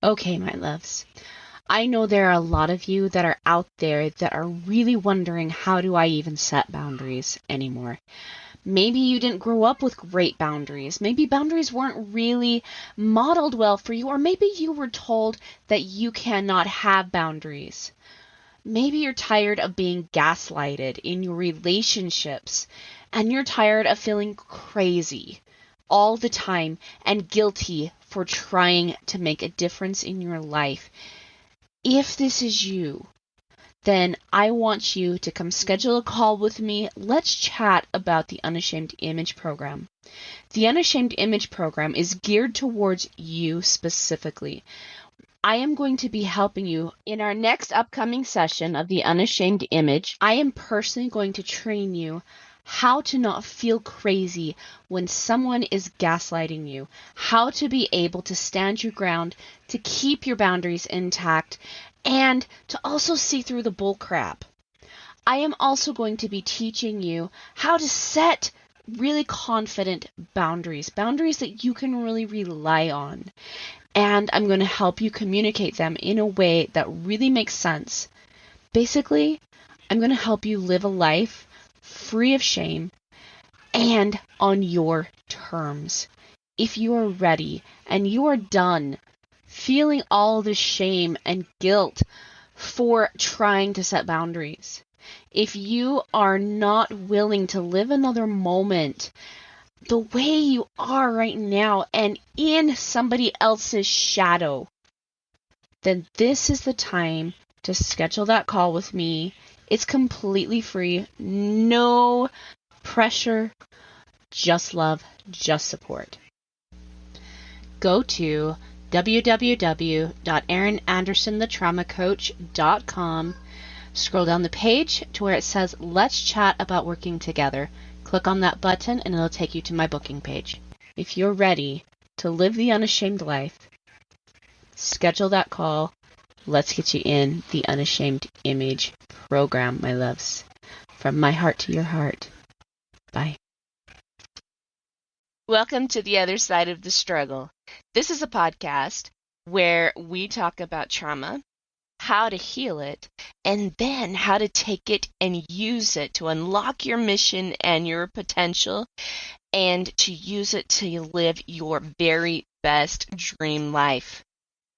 Okay, my loves. I know there are a lot of you that are out there that are really wondering, how do I even set boundaries anymore? Maybe you didn't grow up with great boundaries. Maybe boundaries weren't really modeled well for you, or maybe you were told that you cannot have boundaries. Maybe you're tired of being gaslighted in your relationships, and you're tired of feeling crazy all the time and guilty for trying to make a difference in your life. If this is you, then I want you to come schedule a call with me. Let's chat about the Unashamed Image Program. The Unashamed Image Program is geared towards you specifically. I am going to be helping you in our next upcoming session of the Unashamed Image. I am personally going to train you how to not feel crazy when someone is gaslighting you, how to be able to stand your ground, to keep your boundaries intact, and to also see through the bull crap. I am also going to be teaching you how to set really confident boundaries that you can really rely on. And I'm going to help you communicate them in a way that really makes sense. Basically, I'm going to help you live a life free of shame and on your terms. If you are ready and you are done feeling all the shame and guilt for trying to set boundaries, if you are not willing to live another moment the way you are right now and in somebody else's shadow, then this is the time to schedule that call with me. It's completely free, no pressure, just love, just support. Go to www.erinandersonthetraumacoach.com. Scroll down the page to where it says, Let's Chat About Working Together. Click on that button and it'll take you to my booking page. If you're ready to live the unashamed life, schedule that call. Let's get you in the Unashamed Image Program, my loves. From my heart to your heart. Bye. Welcome to the other side of the struggle. This is a podcast where we talk about trauma, how to heal it, and then how to take it and use it to unlock your mission and your potential, and to use it to live your very best dream life.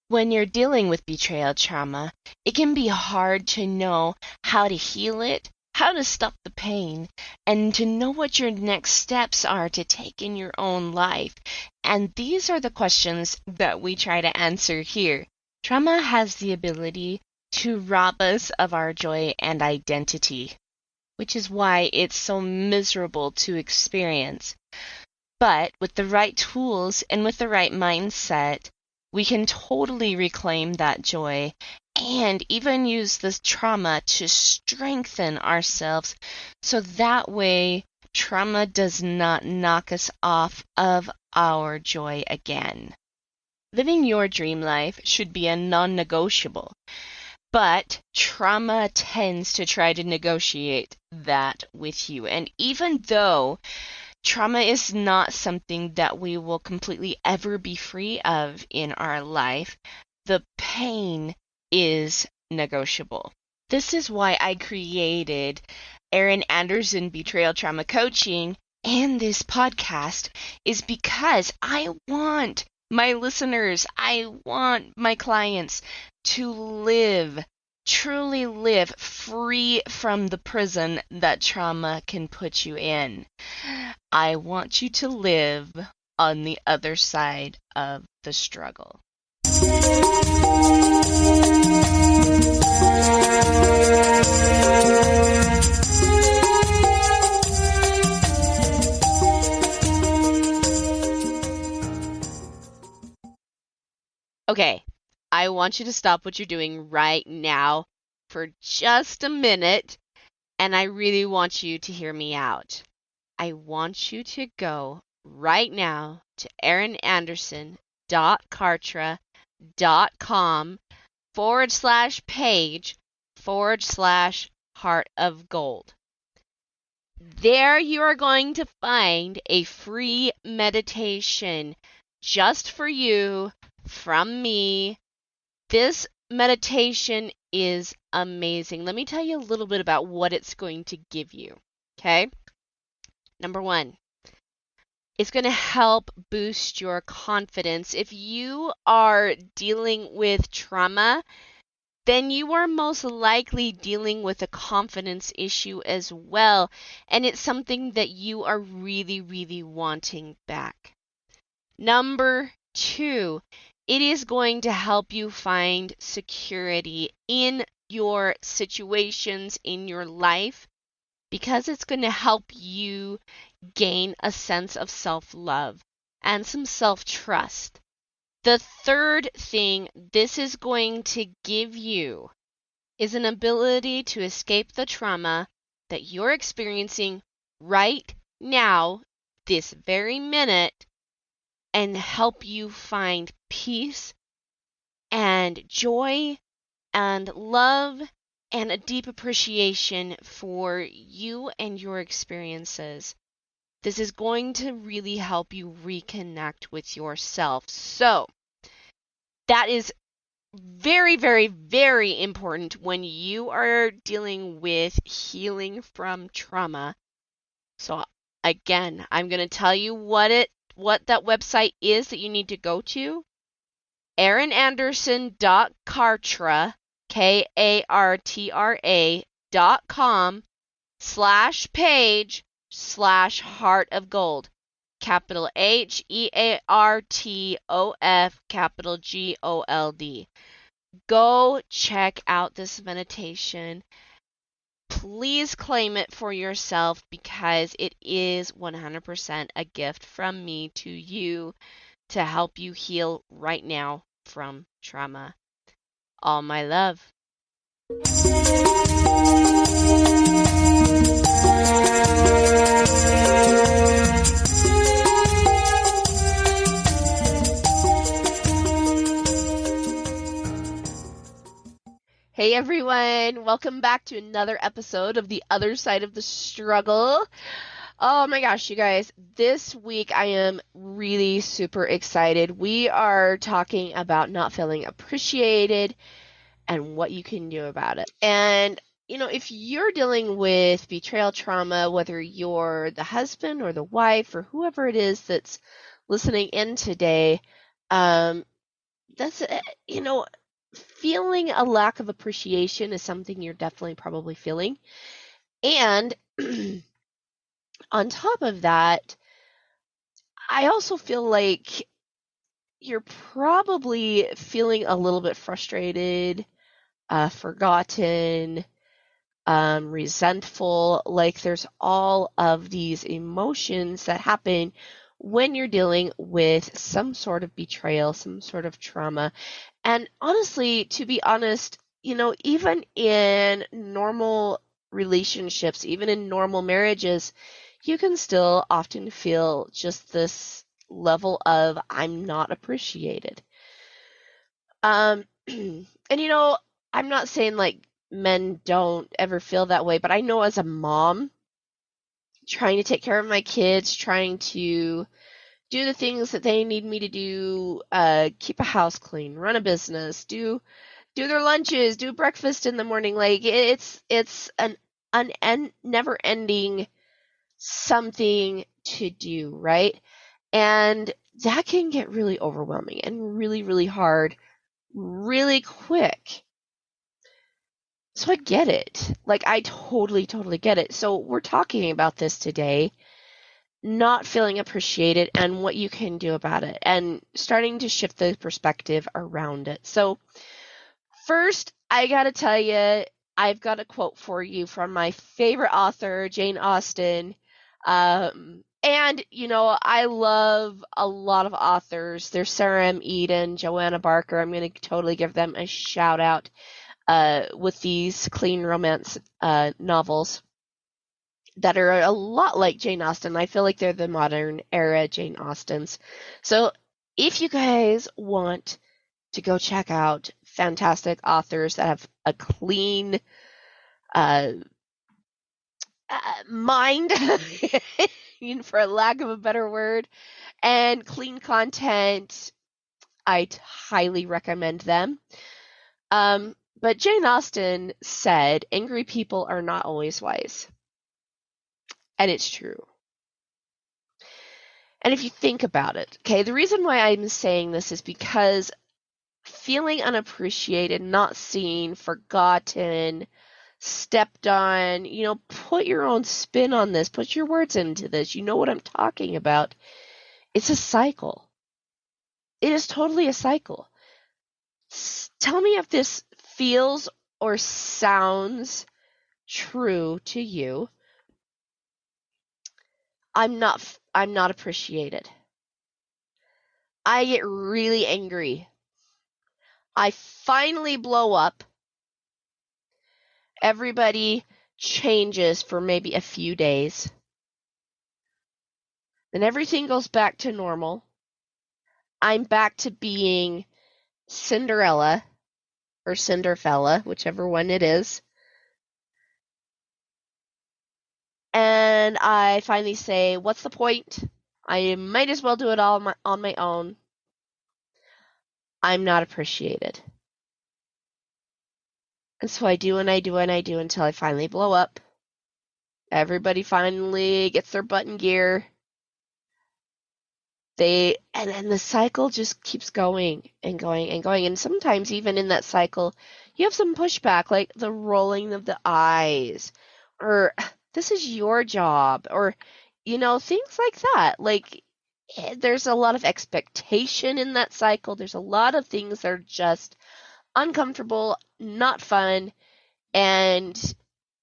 When you're dealing with betrayal trauma, it can be hard to know how to heal it, how to stop the pain, and to know what your next steps are to take in your own life. And these are the questions that we try to answer here. Trauma has the ability to rob us of our joy and identity, which is why it's so miserable to experience. But with the right tools and with the right mindset, we can totally reclaim that joy and even use this trauma to strengthen ourselves, so that way trauma does not knock us off of our joy again. Living your dream life should be a non-negotiable, but trauma tends to try to negotiate that with you. And even though trauma is not something that we will completely ever be free of in our life, the pain is negotiable. This is why I created Erin Anderson Betrayal Trauma Coaching and this podcast, is because I want my listeners, I want my clients to live, truly live free from the prison that trauma can put you in. I want you to live on the other side of the struggle. Okay, I want you to stop what you're doing right now for just a minute, and I really want you to hear me out. I want you to go right now to erinanderson.kartra.com/page/heart of gold. There you are going to find a free meditation just for you from me This meditation is amazing. Let me tell you a little bit about what it's going to give you. Okay? Number one, it's going to help boost your confidence. If you are dealing with trauma, then you are most likely dealing with a confidence issue as well. And it's something that you are really, really wanting back. Number two, it is going to help you find security in your situations in your life because it's going to help you gain a sense of self-love and some self-trust. The third thing this is going to give you is an ability to escape the trauma that you're experiencing right now, this very minute, and help you find peace and joy and love and a deep appreciation for you and your experiences. This is going to really help you reconnect with yourself. So, that is very, very, very important when you are dealing with healing from trauma. So, again, I'm going to tell you what that website is that you need to go to. erinanderson.kartra, KARTRA.com/page/heart of gold. Capital HEARTOF, capital GOLD. Go check out this meditation. Please claim it for yourself because it is 100% a gift from me to you to help you heal right now from trauma. All my love. Hey everyone, welcome back to another episode of The Other Side of the Struggle. Oh my gosh, you guys, this week I am really super excited. We are talking about not feeling appreciated and what you can do about it. And, if you're dealing with betrayal trauma, whether you're the husband or the wife or whoever it is that's listening in today, that's, feeling a lack of appreciation is something you're definitely probably feeling. And on top of that, I also feel like you're probably feeling a little bit frustrated, forgotten, resentful. Like there's all of these emotions that happen when you're dealing with some sort of betrayal, some sort of trauma. And honestly, to be honest, even in normal relationships, even in normal marriages, you can still often feel just this level of I'm not appreciated. And I'm not saying like men don't ever feel that way, but I know as a mom, trying to take care of my kids, trying to do the things that they need me to do, keep a house clean, run a business, do their lunches, do breakfast in the morning. Like it's an never ending something to do, right? And that can get really overwhelming and really, really hard really quick. So I get it. Like I totally, totally get it. So we're talking about this today, not feeling appreciated and what you can do about it and starting to shift the perspective around it. So first, I got to tell you, I've got a quote for you from my favorite author, Jane Austen. And, I love a lot of authors. There's Sarah M. Eden, Joanna Barker. I'm going to totally give them a shout out with these clean romance novels that are a lot like Jane Austen. I feel like they're the modern era Jane Austens. So if you guys want to go check out fantastic authors that have a clean mind, for a lack of a better word, and clean content, I highly recommend them. But Jane Austen said, angry people are not always wise. And it's true. And if you think about it, okay, the reason why I'm saying this is because feeling unappreciated, not seen, forgotten, stepped on, put your own spin on this, put your words into this. You know what I'm talking about. It's a cycle. It is totally a cycle. Tell me if this feels or sounds true to you. I'm not appreciated. I get really angry. I finally blow up. Everybody changes for maybe a few days. Then everything goes back to normal. I'm back to being Cinderella or Cinderfella, whichever one it is. And I finally say, what's the point? I might as well do it all on my own. I'm not appreciated. And so I do and I do and I do until I finally blow up. Everybody finally gets their butt in gear. And the cycle just keeps going and going and going. And sometimes even in that cycle, you have some pushback, like the rolling of the eyes, or this is your job, or things like that. Like there's a lot of expectation in that cycle. There's a lot of things that are just uncomfortable, not fun, and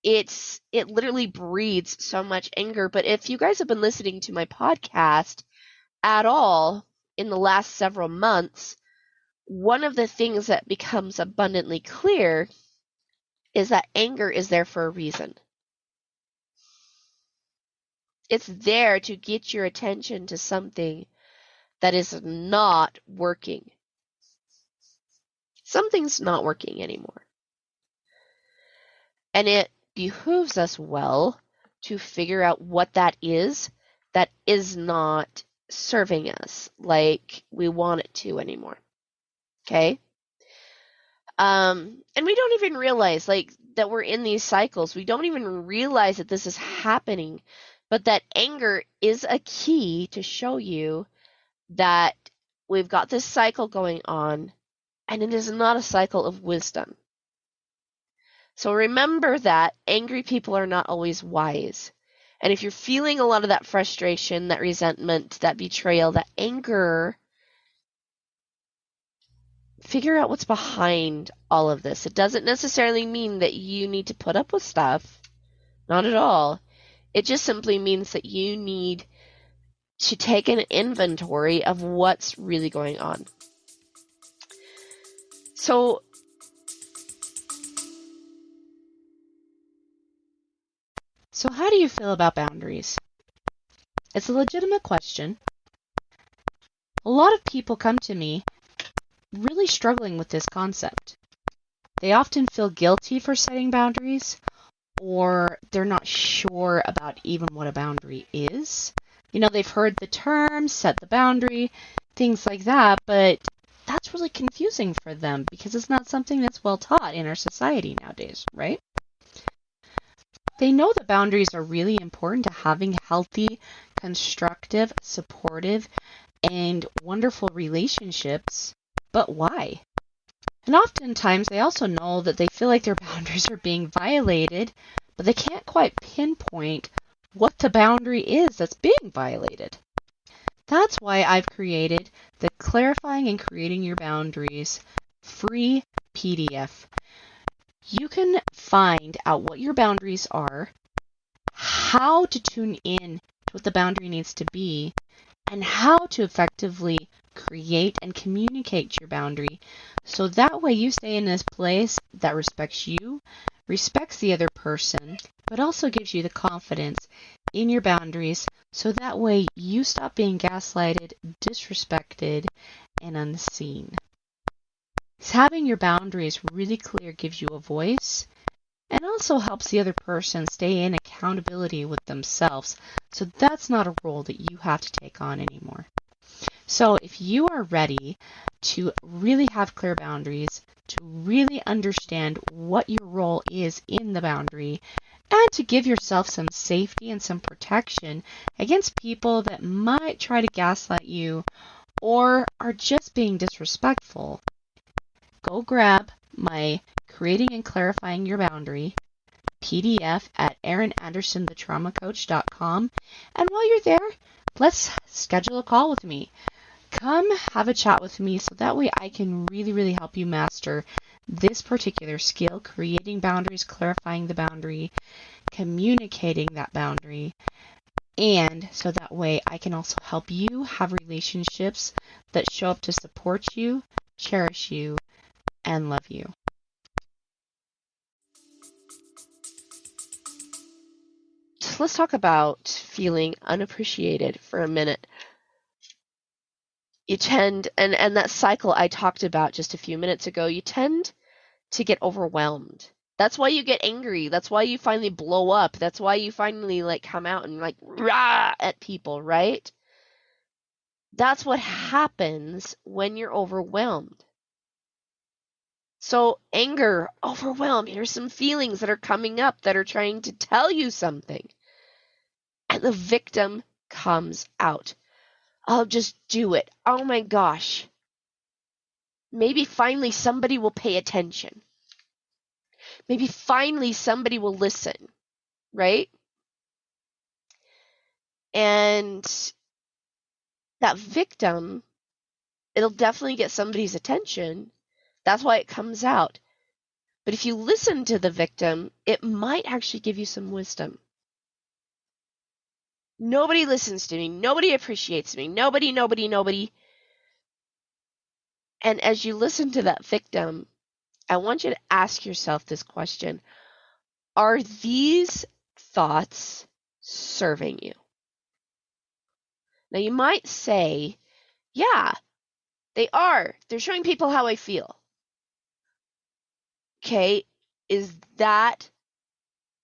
it literally breeds so much anger. But if you guys have been listening to my podcast at all in the last several months, one of the things that becomes abundantly clear is that anger is there for a reason. It's there to get your attention to something that is not working. Something's not working anymore. And it behooves us well to figure out what that is not serving us like we want it to anymore. Okay? And we don't even realize that we're in these cycles. We don't even realize that this is happening, but that anger is a key to show you that we've got this cycle going on, and it is not a cycle of wisdom. So remember that angry people are not always wise. And if you're feeling a lot of that frustration, that resentment, that betrayal, that anger, figure out what's behind all of this. It doesn't necessarily mean that you need to put up with stuff. Not at all. It just simply means that you need to take an inventory of what's really going on. So how do you feel about boundaries? It's a legitimate question. A lot of people come to me really struggling with this concept. They often feel guilty for setting boundaries, or they're not sure about even what a boundary is. They've heard the term, set the boundary, things like that, but that's really confusing for them because it's not something that's well taught in our society nowadays, right? They know that boundaries are really important to having healthy, constructive, supportive, and wonderful relationships, but why? And oftentimes they also know that they feel like their boundaries are being violated, but they can't quite pinpoint what the boundary is that's being violated. That's why I've created the Clarifying and Creating Your Boundaries free PDF. You can find out what your boundaries are, how to tune in to what the boundary needs to be, and how to effectively create and communicate your boundary so that way you stay in this place that respects you, respects the other person, but also gives you the confidence in your boundaries so that way you stop being gaslighted, disrespected, and unseen. Having your boundaries really clear gives you a voice and also helps the other person stay in accountability with themselves. So that's not a role that you have to take on anymore. So if you are ready to really have clear boundaries, to really understand what your role is in the boundary, and to give yourself some safety and some protection against people that might try to gaslight you or are just being disrespectful, go grab my Creating and Clarifying Your Boundary PDF at erinandersonthetraumacoach.com. And while you're there, let's schedule a call with me. Come have a chat with me so that way I can really help you master this particular skill, creating boundaries, clarifying the boundary, communicating that boundary, and so that way I can also help you have relationships that show up to support you, cherish you, and love you. So let's talk about feeling unappreciated for a minute. You tend, and that cycle I talked about just a few minutes ago, you tend to get overwhelmed. That's why you get angry. That's why you finally blow up. That's why you finally like come out and like rah at people, right? That's what happens when you're overwhelmed. So anger, overwhelmed, here's some feelings that are coming up that are trying to tell you something. And the victim comes out. I'll just do it. Oh my gosh. Maybe finally somebody will pay attention. Maybe finally somebody will listen, right? And that victim, it'll definitely get somebody's attention. That's why it comes out. But if you listen to the victim, it might actually give you some wisdom. Nobody listens to me. Nobody appreciates me. Nobody. And as you listen to that victim, I want you to ask yourself this question. Are these thoughts serving you? Now you might say, yeah, they are. They're showing people how I feel. Okay, is that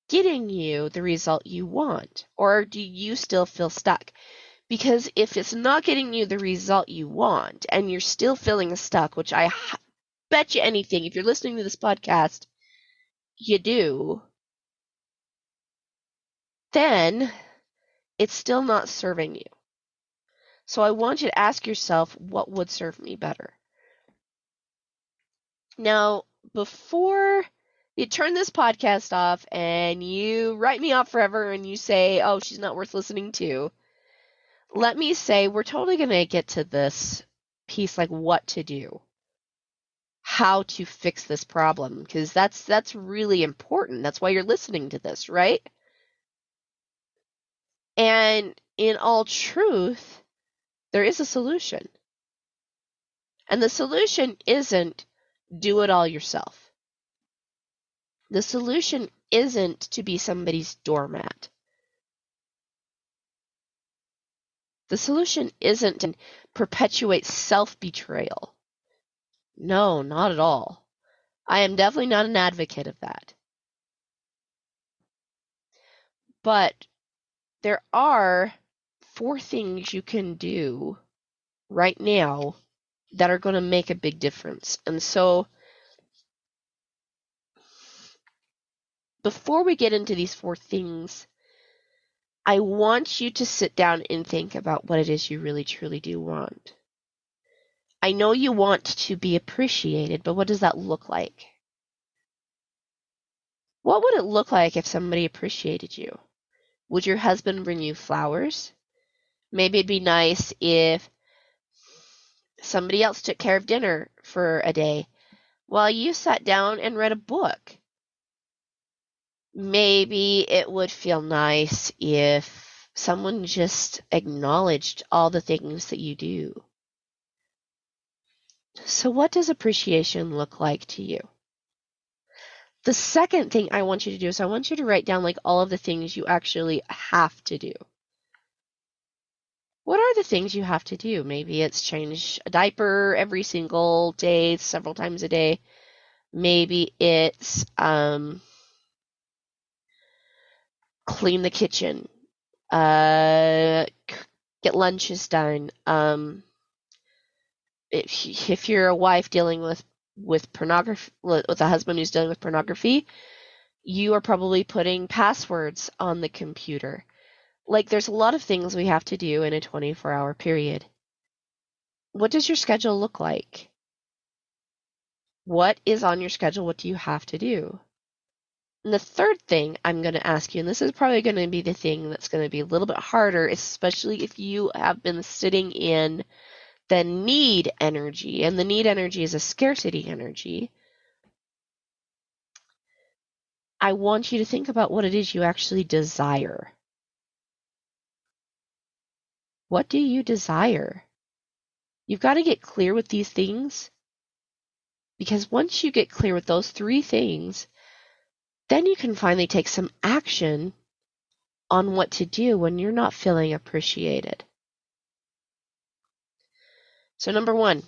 getting you the result you want? Or do you still feel stuck? Because if it's not getting you the result you want and you're still feeling stuck, which I bet you anything, if you're listening to this podcast, you do, then it's still not serving you. So I want you to ask yourself, what would serve me better? Now, before you turn this podcast off and you write me off forever and you say, oh, she's not worth listening to, let me say we're totally going to get to this piece, like what to do, how to fix this problem, because that's really important. That's why you're listening to this, right? And in all truth, there is a solution. And the solution isn't do it all yourself. The solution isn't to be somebody's doormat. The solution isn't to perpetuate self-betrayal. No, not at all. I am definitely not an advocate of that. But there are 4 things you can do right now that are going to make a big difference. And so before we get into these 4 things, I want you to sit down and think about what it is you really truly do want. I know you want to be appreciated, but what does that look like? What would it look like if somebody appreciated you? Would your husband bring you flowers? Maybe it'd be nice if somebody else took care of dinner for a day while you sat down and read a book. Maybe it would feel nice if someone just acknowledged all the things that you do. So what does appreciation look like to you? The second thing I want you to do is I want you to write down like all of the things you actually have to do. What are the things you have to do? Maybe it's change a diaper every single day, several times a day. Maybe it's clean the kitchen, get lunches done, if you're a wife dealing with pornography, with a husband who's dealing with pornography, you are probably putting passwords on the computer. Like, there's a lot of things we have to do in a 24-hour period. What does your schedule look like? What is on your schedule? What do you have to do? And the third thing I'm going to ask you, and this is probably going to be the thing that's going to be a little bit harder, especially if you have been sitting in the need energy, and the need energy is a scarcity energy. I want you to think about what it is you actually desire. What do you desire? You've got to get clear with these things, because once you get clear with those three things, then you can finally take some action on what to do when you're not feeling appreciated. So, number one,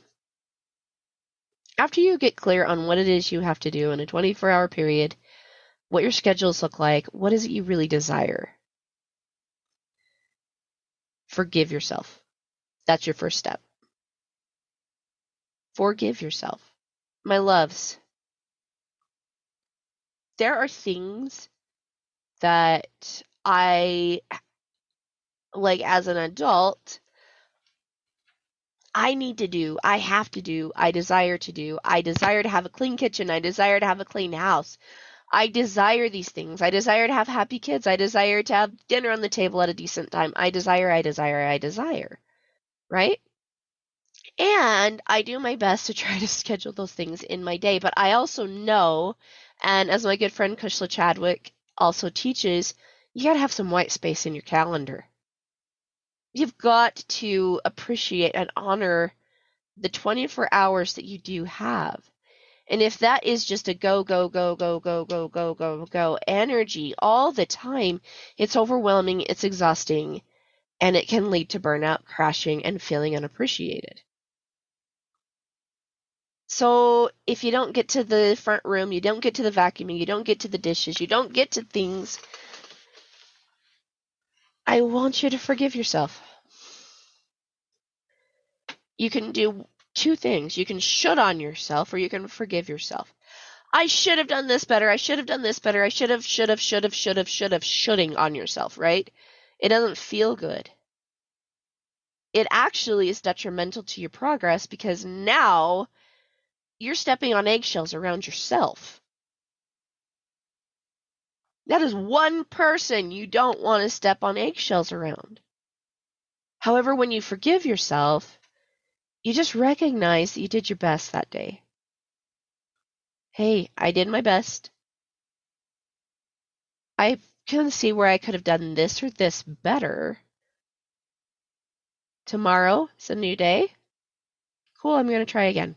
after you get clear on what it is you have to do in a 24-hour period, what your schedules look like, what is it you really desire? Forgive yourself. That's your first step. Forgive yourself. My loves, there are things that I, like as an adult, I need to do, I have to do, I desire to do. I desire to have a clean kitchen. I desire to have a clean house. I desire these things. I desire to have happy kids. I desire to have dinner on the table at a decent time. I desire, I desire, I desire. Right? And I do my best to try to schedule those things in my day. But I also know, and as my good friend Kushla Chadwick also teaches, you got to have some white space in your calendar. You've got to appreciate and honor the 24 hours that you do have. And if that is just a go, go, go, go, go, go, go, go, go energy all the time, it's overwhelming, it's exhausting, and it can lead to burnout, crashing, and feeling unappreciated. So if you don't get to the front room, you don't get to the vacuuming, you don't get to the dishes, you don't get to things, I want you to forgive yourself. You can do two things. You can should on yourself, or you can forgive yourself. I should have done this better. I should have done this better. I shoulding on yourself, right? It doesn't feel good. It actually is detrimental to your progress, because now you're stepping on eggshells around yourself. That is one person you don't want to step on eggshells around. However, when you forgive yourself, you just recognize that you did your best that day. Hey, I did my best. I can see where I could have done this or this better. Tomorrow is a new day. Cool, I'm going to try again.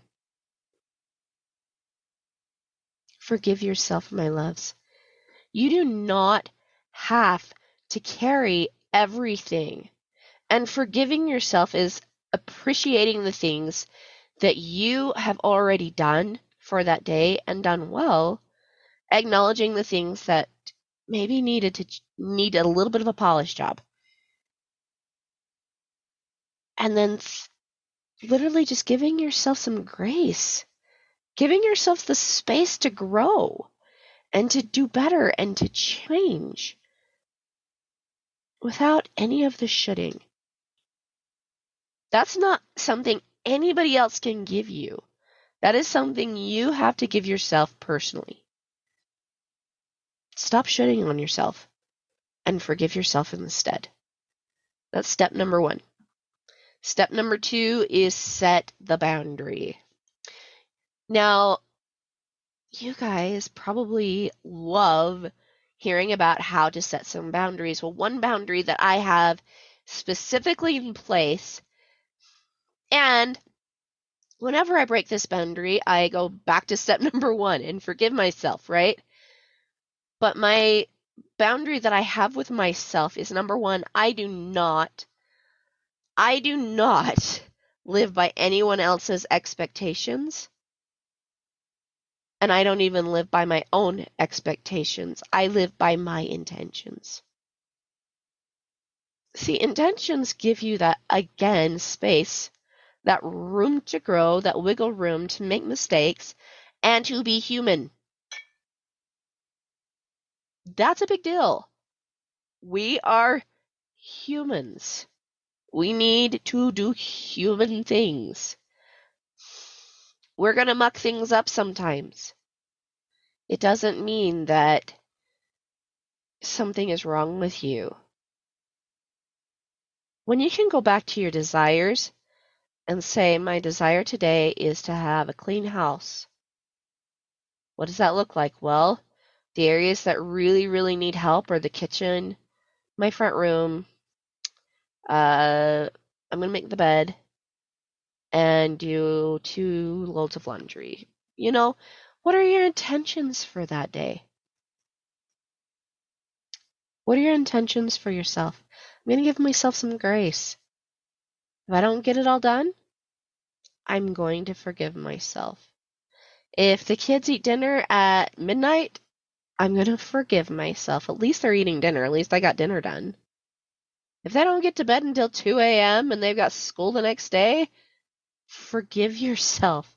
Forgive yourself, my loves. You do not have to carry everything. And forgiving yourself is appreciating the things that you have already done for that day and done well, acknowledging the things that maybe need a little bit of a polish job. And then literally just giving yourself some grace, giving yourself the space to grow and to do better and to change without any of the shoulding. That's not something anybody else can give you. That is something you have to give yourself personally. Stop shoulding on yourself and forgive yourself instead. That's step number one. Step number two is set the boundary. Now, you guys probably love hearing about how to set some boundaries. Well, one boundary that I have specifically in place, and whenever I break this boundary, I go back to step number one and forgive myself, right? But my boundary that I have with myself is, number one, I do not live by anyone else's expectations. And I don't even live by my own expectations. I live by my intentions. See, intentions give you that, again, space that room to grow, that wiggle room to make mistakes, and to be human. That's a big deal. We are humans. We need to do human things. We're going to muck things up sometimes. It doesn't mean that something is wrong with you. When you can go back to your desires and say, my desire today is to have a clean house. What does that look like? Well, the areas that really, really need help are the kitchen, my front room. I'm going to make the bed and do 2 loads of laundry. What are your intentions for that day? What are your intentions for yourself? I'm going to give myself some grace. If I don't get it all done, I'm going to forgive myself. If the kids eat dinner at midnight, I'm going to forgive myself. At least they're eating dinner. At least I got dinner done. If they don't get to bed until 2 a.m. and they've got school the next day, forgive yourself.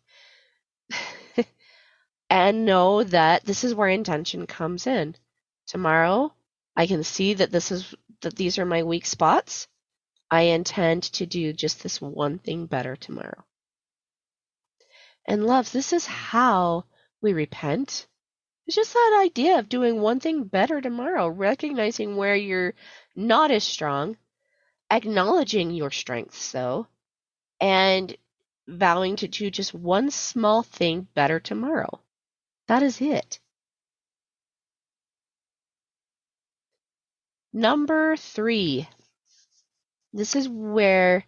And know that this is where intention comes in. Tomorrow, I can see that these are my weak spots. I intend to do just this one thing better tomorrow. And loves, this is how we repent. It's just that idea of doing one thing better tomorrow, recognizing where you're not as strong, acknowledging your strengths though, and vowing to do just one small thing better tomorrow. That is it. Number 3. This is where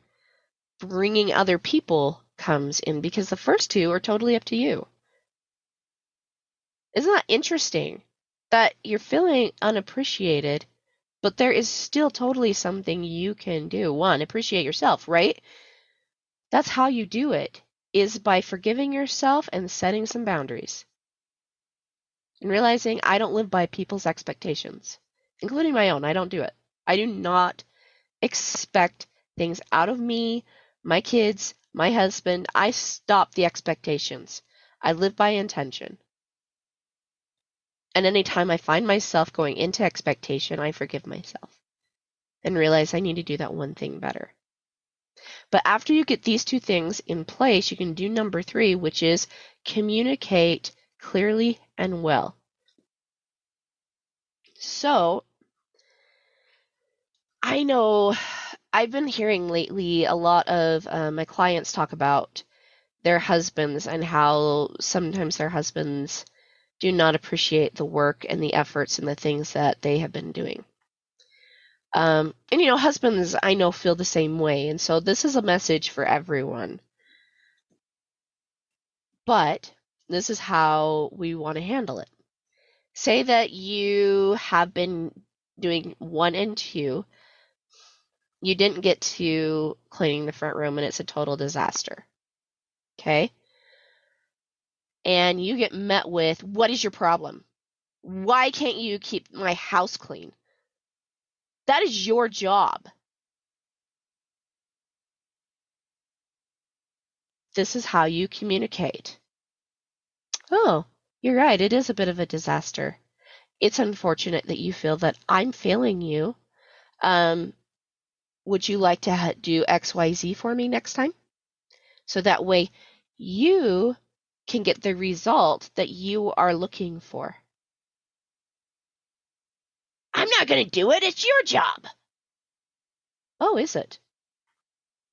bringing other people comes in because the first 2 are totally up to you. Isn't that interesting that you're feeling unappreciated, but there is still totally something you can do? 1, appreciate yourself, right? That's how you do it, is by forgiving yourself and setting some boundaries. And realizing I don't live by people's expectations, including my own. I don't do it. I do not expect things out of me, my kids, my husband. I stop the expectations. I live by intention. And anytime I find myself going into expectation, I forgive myself and realize I need to do that one thing better. But after you get these 2 things in place, you can do number 3, which is communicate clearly and well. So, I know I've been hearing lately a lot of my clients talk about their husbands and how sometimes their husbands do not appreciate the work and the efforts and the things that they have been doing. And husbands I know feel the same way, and so this is a message for everyone. But this is how we want to handle it. Say that you have been doing 1 and 2. You didn't get to cleaning the front room and it's a total disaster. Okay? And you get met with, what is your problem? Why can't you keep my house clean? That is your job. This is how you communicate. Oh, you're right. It is a bit of a disaster. It's unfortunate that you feel that I'm failing you. Would you like to do XYZ for me next time? So that way you can get the result that you are looking for. I'm not going to do it. It's your job. Oh, is it?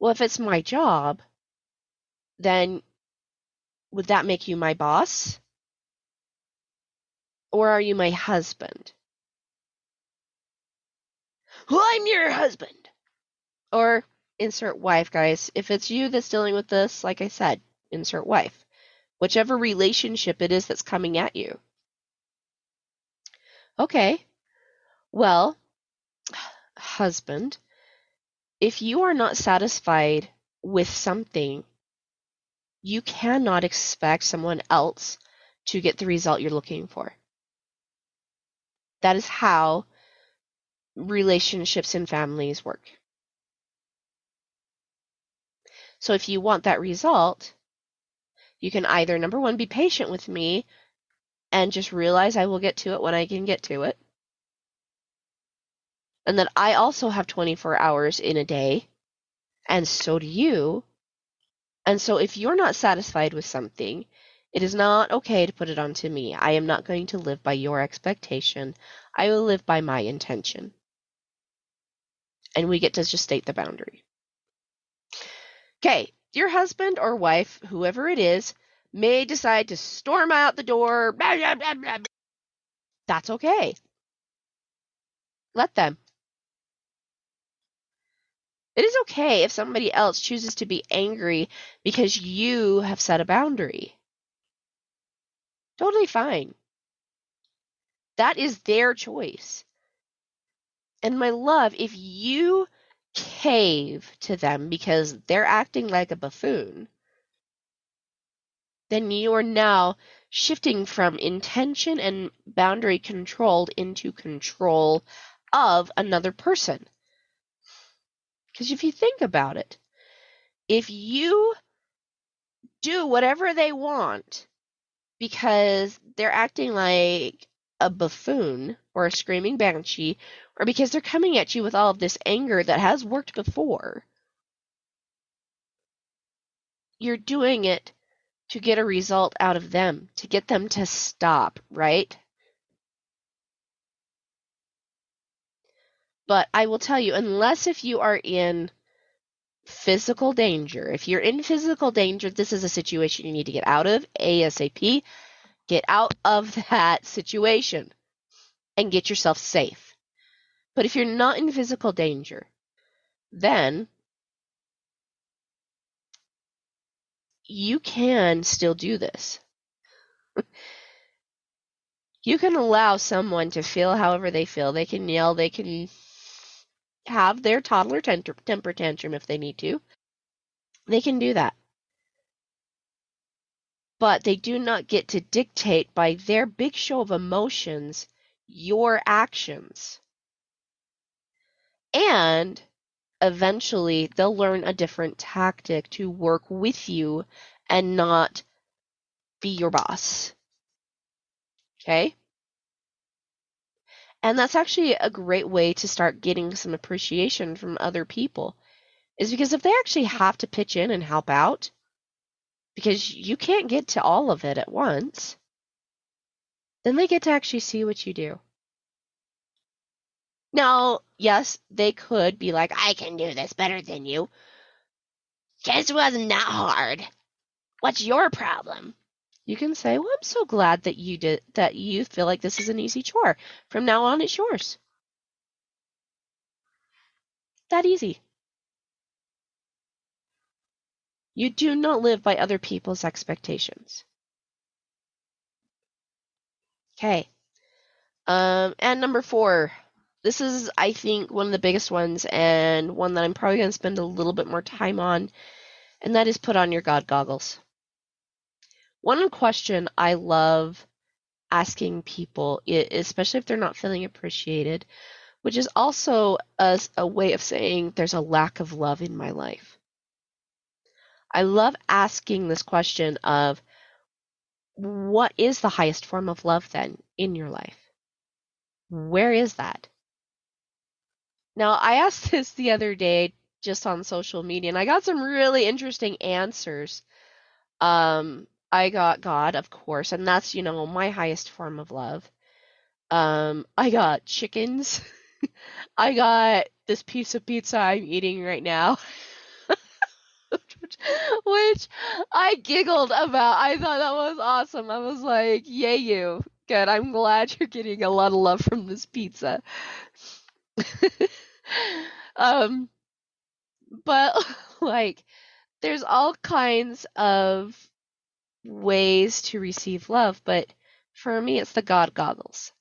Well, if it's my job, then would that make you my boss? Or are you my husband? Well, I'm your husband. Or insert wife, guys. If it's you that's dealing with this, like I said, insert wife. Whichever relationship it is that's coming at you. Okay. Well, husband, if you are not satisfied with something, you cannot expect someone else to get the result you're looking for. That is how relationships and families work. So if you want that result, you can either, number one, be patient with me and just realize I will get to it when I can get to it. And that I also have 24 hours in a day, and so do you. And so if you're not satisfied with something, it is not okay to put it onto me. I am not going to live by your expectation. I will live by my intention. And we get to just state the boundary. Okay, your husband or wife, whoever it is, may decide to storm out the door. Blah, blah, blah, blah. That's okay. Let them. It is okay if somebody else chooses to be angry because you have set a boundary. Totally fine. That is their choice. And my love, if you cave to them because they're acting like a buffoon, then you are now shifting from intention and boundary controlled into control of another person. Because if you think about it, if you do whatever they want because they're acting like a buffoon or a screaming banshee, or because they're coming at you with all of this anger that has worked before, you're doing it to get a result out of them, to get them to stop, right? But I will tell you, unless if you are in physical danger, if you're in physical danger, this is a situation you need to get out of ASAP. Get out of that situation and get yourself safe. But if you're not in physical danger, then you can still do this. You can allow someone to feel however they feel. They can yell, they can have their toddler temper tantrum if they need to. They can do that. But they do not get to dictate by their big show of emotions your actions. And eventually they'll learn a different tactic to work with you and not be your boss. Okay? And that's actually a great way to start getting some appreciation from other people, is because if they actually have to pitch in and help out, because you can't get to all of it at once, then they get to actually see what you do. Now, yes, they could be like, I can do this better than you. This wasn't that hard. What's your problem? You can say, well, I'm so glad that you feel like this is an easy chore. From now on, it's yours. That easy. You do not live by other people's expectations. Okay. And number 4, this is, I think, one of the biggest ones and one that I'm probably going to spend a little bit more time on, and that is put on your God goggles. One question I love asking people, especially if they're not feeling appreciated, which is also a way of saying there's a lack of love in my life. I love asking this question of, what is the highest form of love then in your life? Where is that? Now, I asked this the other day just on social media, and I got some really interesting answers. I got God, of course, and that's, my highest form of love. I got chickens. I got this piece of pizza I'm eating right now, which I giggled about. I thought that was awesome. I was like, yay, you. Good. I'm glad you're getting a lot of love from this pizza. um, but like, there's all kinds of ways to receive love, but for me, it's the God goggles.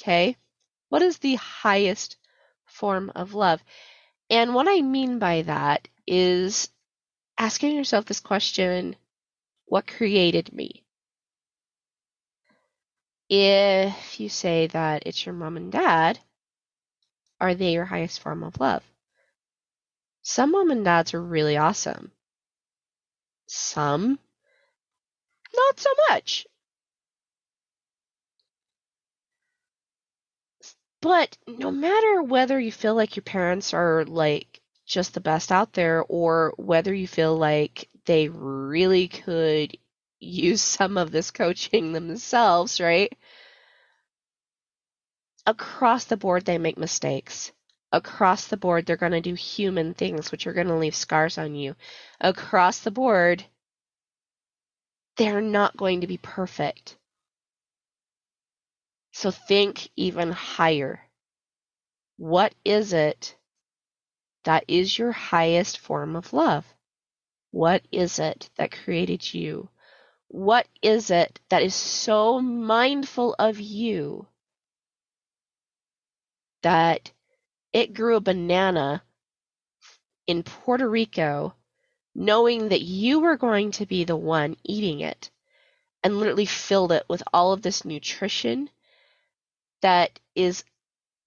Okay? What is the highest form of love? And what I mean by that is asking yourself this question, what created me? If you say that it's your mom and dad, are they your highest form of love? Some mom and dads are really awesome. Some, not so much. But no matter whether you feel like your parents are like just the best out there or whether you feel like they really could use some of this coaching themselves, right? Across the board, they make mistakes. Across the board, they're going to do human things, which are going to leave scars on you. Across the board, they're not going to be perfect. So think even higher. What is it that is your highest form of love? What is it that created you? What is it that is so mindful of you that it grew a banana in Puerto Rico knowing that you were going to be the one eating it and literally filled it with all of this nutrition that is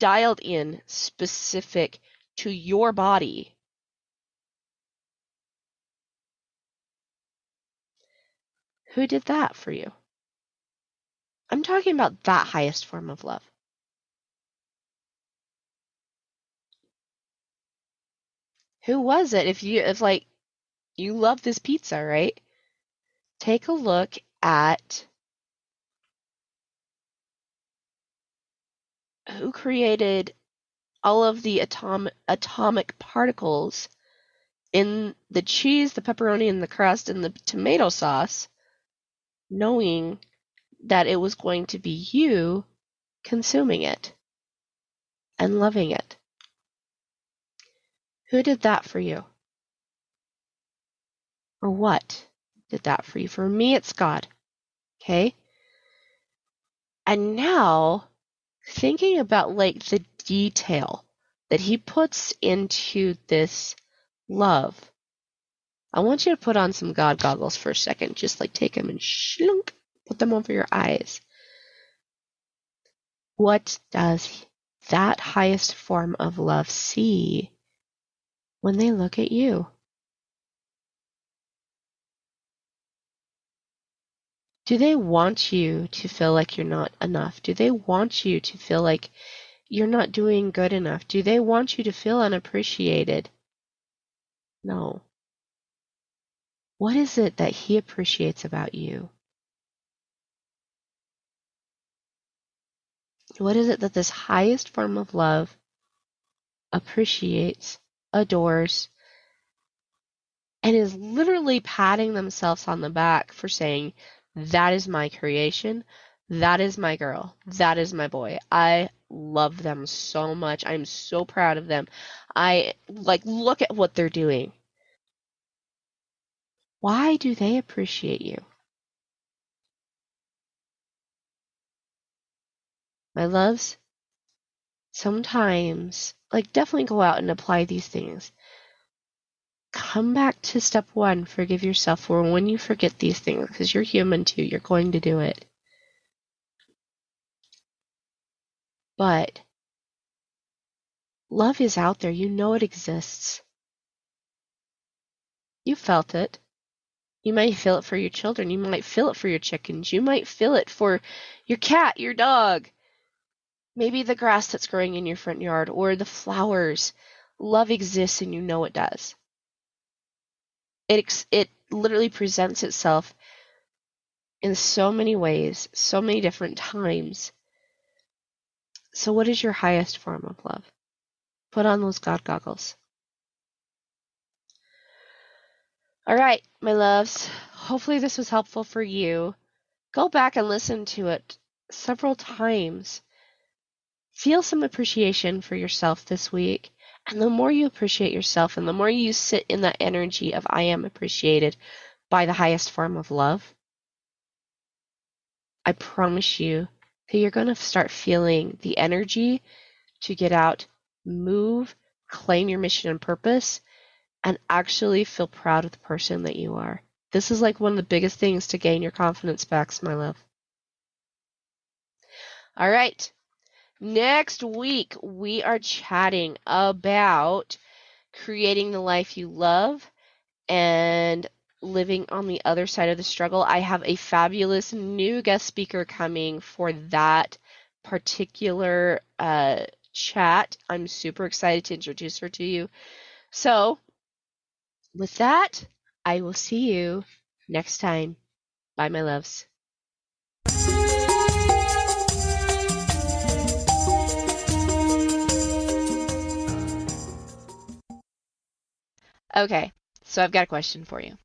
dialed in specific to your body? Who did that for you? I'm talking about that highest form of love. Who was it? If like you love this pizza, right? Take a look at who created all of the atomic particles in the cheese, the pepperoni, and the crust, and the tomato sauce, knowing that it was going to be you consuming it and loving it. Who did that for you? Or what did that for you? For me, it's God. Okay? And now, thinking about like the detail that he puts into this love, I want you to put on some God goggles for a second. Just like take them and shlunk, put them over your eyes. What does that highest form of love see when they look at you? Do they want you to feel like you're not enough? Do they want you to feel like you're not doing good enough? Do they want you to feel unappreciated? No. What is it that he appreciates about you? What is it that this highest form of love appreciates, adores, and is literally patting themselves on the back for saying, that is my creation. That is my girl. That is my boy. I love them so much. I'm so proud of them. I like, look at what they're doing. Why do they appreciate you? My loves, sometimes, like, definitely go out and apply these things. Come back to step one, forgive yourself for when you forget these things, because you're human too. You're going to do it. But love is out there. You know it exists. You felt it. You might feel it for your children. You might feel it for your chickens. You might feel it for your cat, your dog. Maybe the grass that's growing in your front yard or the flowers. Love exists and you know it does. It literally presents itself in so many ways, so many different times. So what is your highest form of love? Put on those God goggles. All right, my loves. Hopefully this was helpful for you. Go back and listen to it several times. Feel some appreciation for yourself this week. And the more you appreciate yourself and the more you sit in that energy of I am appreciated by the highest form of love, I promise you that you're going to start feeling the energy to get out, move, claim your mission and purpose, and actually feel proud of the person that you are. This is like one of the biggest things to gain your confidence back, my love. All right. Next week, we are chatting about creating the life you love and living on the other side of the struggle. I have a fabulous new guest speaker coming for that particular chat. I'm super excited to introduce her to you. So, with that, I will see you next time. Bye, my loves. Okay, so I've got a question for you.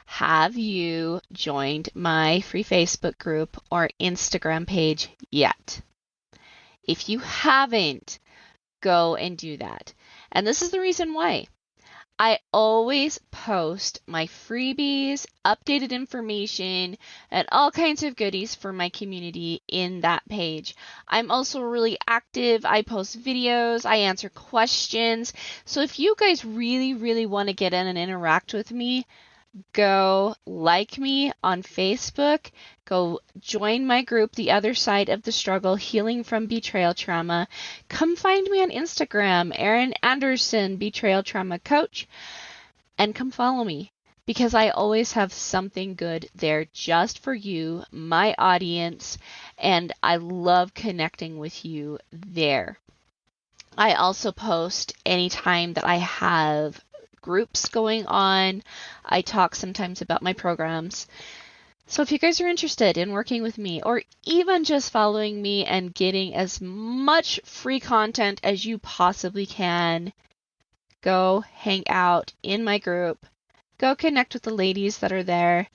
Have you joined my free Facebook group or Instagram page yet? If you haven't, go and do that. And this is the reason why. I always post my freebies, updated information, and all kinds of goodies for my community in that page. I'm also really active. I post videos, I answer questions. So if you guys really, really want to get in and interact with me, go like me on Facebook, go join my group, The Other Side of the Struggle, Healing from Betrayal Trauma. Come find me on Instagram, Erin Anderson, Betrayal Trauma Coach, and come follow me because I always have something good there just for you, my audience, and I love connecting with you there. I also post anytime that I have groups going on. I talk sometimes about my programs. So if you guys are interested in working with me or even just following me and getting as much free content as you possibly can, go hang out in my group. Go connect with the ladies that are there.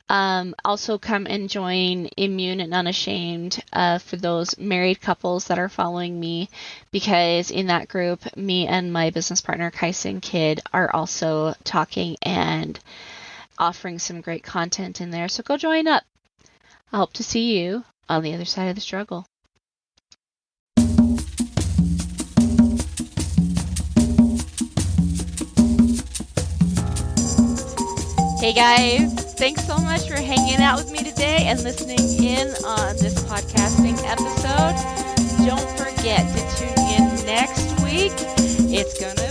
Also come and join Immune and Unashamed for those married couples that are following me, because in that group, me and my business partner, Kyson Kidd, are also talking and offering some great content in there. So go join up. I hope to see you on the other side of the struggle. Hey guys, thanks so much for hanging out with me today and listening in on this podcasting episode. Don't forget to tune in next week. It's gonna